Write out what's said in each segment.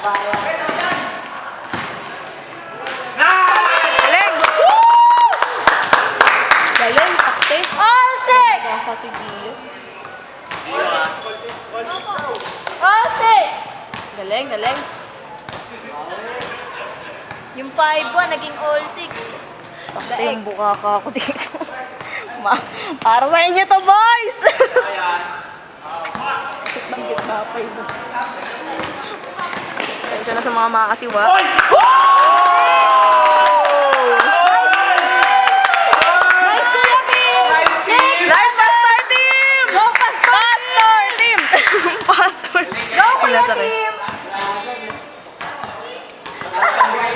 Galing! Galing, takte. All six! Nasa si Gio. All six! Galing, galing. Yung 5-1, naging all six. Takte yung bukaka ako dito. Para sa inyo to, boys! Kitang gitna pa ito. Tensya na sa mga makakasiwa. Nice, Kuya Pin! Nice, Pastor Team! Go, Pastor Team! Pastor. Go, Kuya Pinasakit. Team!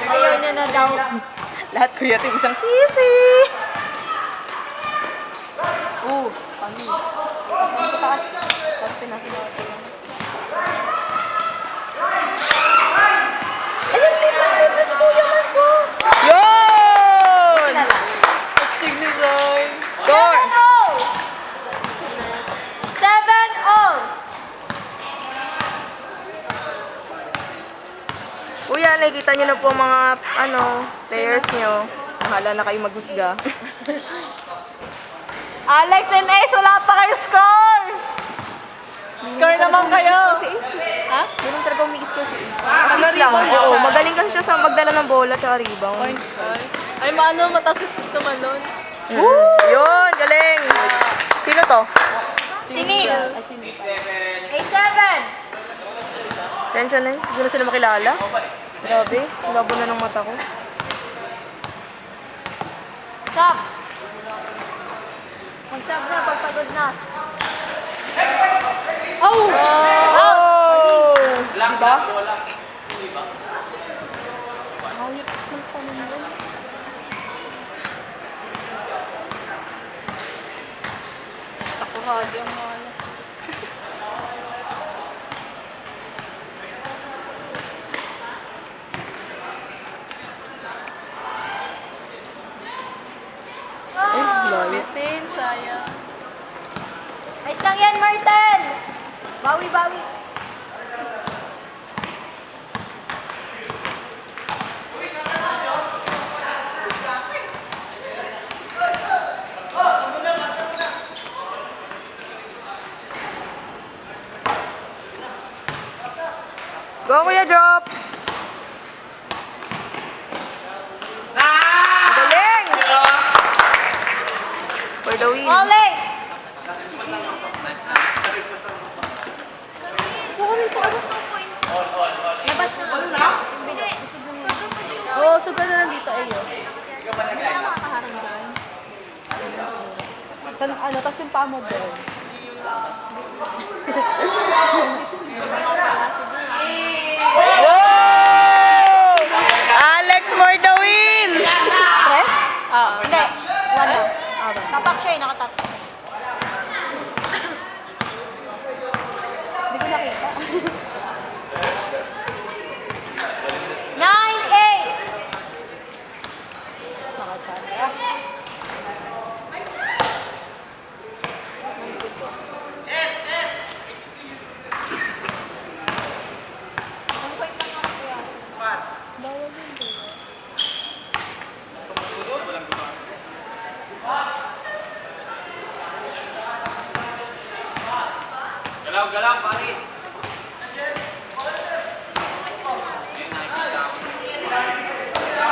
Ayaw niya na daw. Lahat Kuya Team isang sisi. Kami. Sa taas. Tapos pinasinawag ko lang. Ayun, lipas Kuya Marco. Yun! Astig ni Zay. Score! 7-all! 7-all! Kuya, nakikita niyo na po mga players niyo. Bahala na kayo maghusga. Alex and Ace, wala pa kayo score! Score naman kayo! Si Ace? Ha? Hindi naman talaga umi-score si Ace. Assist lang. Oo, magaling kasi siya sa magdala ng bola tsaka rebound. Ay, maano, matasis tumalon. Yun, galing! Sino to? Sinil! 8-7! Sensya na yun. Hindi na sila makilala. Grabe, labo na ng mata ko. Sub! Mag-sub na, pagpagod na. Oh! Out! Diba? Sakurado ang mga ano. Bitin, sayang. Ayos lang yan, Martel! Bawi, bawi. Go, Kuya Drop! Galing! For the win. Ole! Labas na ka. Oo, suga na lang dito. Ayun. Hindi ka na makakaharang dyan. Sa tapos yung paa mo doon. Wow! Alex for the win! Press? Hindi. Wala. Tapak siya eh, nakatap. Hindi ko nakita. 9-8! Nakachara. Galaw, pare.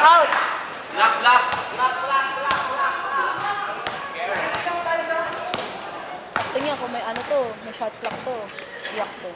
Out! Lock. Tingnan ko may ano to, may shot clock to. Iyak to.